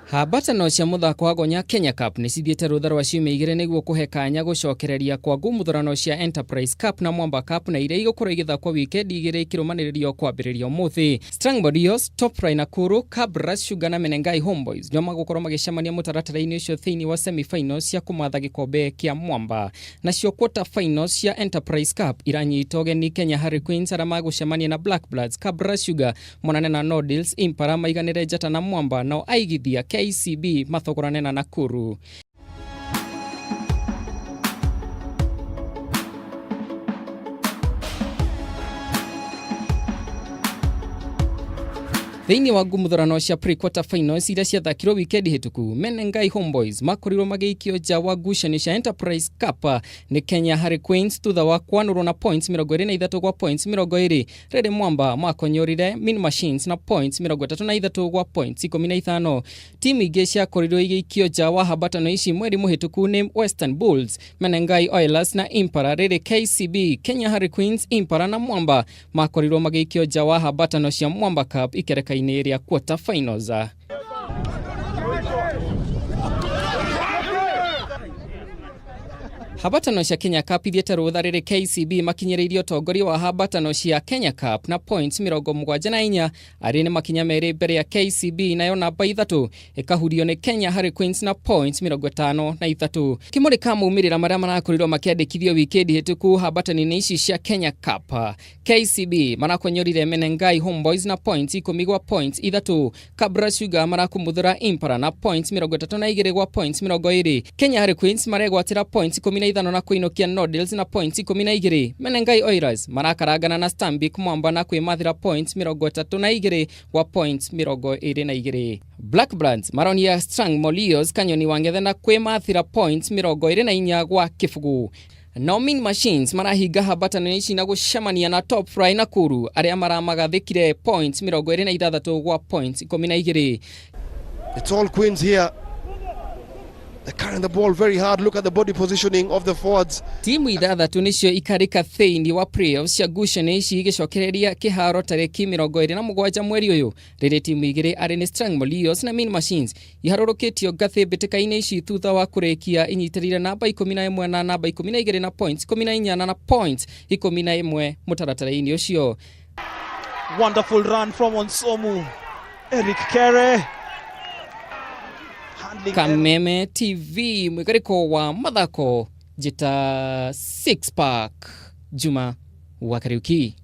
Habatano cia muthako wa Gonya Kenya Cup ni cithiete rutha rwa ciumia igiri niguo kuhe kanya gucokereria kwa ngumuthurano cia Enterprise Cup na Mwamba Cup na iria igũkorwo igithakwo wikendi igiri ikirũmanĩrĩrio kwambĩrĩria ũmũthĩ. Strangboardios, Top Fry Nakuru, Kabras Sugar na Menengai Homeboys nĩo magũkorwo magĩcemania mũtaratara-inĩ ũcio thĩinĩ wa semi-finals cia kũmatha gĩkombe kĩa Mwamba. Nacio quarter finals cia Enterprise Cup iranyita ũgeni Kenya Harlequins arĩa magũcemania na Black Bloods, Kabras Sugar monane na Nodils, Impala maiganĩre Njata na Mwamba, nao Aigithia KCB mathogorane na Nakuru. Thĩinĩ wa ngumuthurano cia pre-quarter finals iria ciathakirwo wikendi hĩtũku, Menengai Homeboys makorirwo magĩikio nja wa ngucanio cia Enterprise Cup nĩ Kenya Harlequins thutha wa kwanũrwo na points 23 gwa points 20. Rĩrĩ Mwamba makonyorire Mean Machines na points 33 gwa points 15. Timu ingĩ ciakorirwo igĩikio nja wa habatano ici mweri mũhĩtũku nĩ Western Bulls, Menengai Oilers na Impala. Rĩrĩ KCB, Kenya Harlequins, Impala na Mwamba makorirwo magĩikio nja wa habatano cia Mwamba Cup ikereka area quarter finals. Habatano cia Kenya Cup ithiete rutha rĩrĩ KCB makinyĩrĩirio ũtongoria wa habatano cia Kenya Cup na points 74 arĩ nĩ makinya merĩ mbere ya KCB, nayo namba 3 ĩkahurio nĩ Kenya Harlequins na points 53. Kĩmũrĩ ka maumĩrĩra marĩa marakorirwo makĩandĩkithio wikendi hĩtũku habatani-inĩ ici cia Kenya Cup, KCB marakonyorire Menengai Homeboys na points 10 gwa points 3. Kabras Sugar marakumuthura Impala na points 32 gwa points 20. Kenya Harlequins maregwatĩra points 15 na kuinokia Nodils na points 12. Menengai Oilers marakaragana na Stanbic Mwamba na kwĩmathĩra points 32 gwa points 22. Black Bloods maronia Strangboardios Kanyoni Wangethe na kwĩmathĩra points 24 gwa kĩbugu. No Mean Machines marahinga habatano ici na gũcemania na Top Fry Nakuru arĩa maramagathĩkire points 26 gwa points 12. It's all Queens here. They're carrying the ball very hard. Look at the body positioning of the forwards. Timu ithathatũ nĩcio ikarĩka thĩinĩ wa playoffs cia ngucanio ici igĩcokereria kĩharo tarĩki 27 mweri ũyũ. Rĩrĩ timu igĩrĩ arĩ nĩ Strangboardios na Mean Machines iharũrũkĩtio ngathĩ mbĩtĩka-inĩ ici thutha wa kũrĩkia inyitĩrĩire namba 11 na namba 12 na points 14 na points 11 mũtaratara-inĩ ũcio. Wonderful run from Onsomu. Eric Kere. Kameme TV mwikariko wa mathako Njĩta 6 Pack Juma wa Kariuki.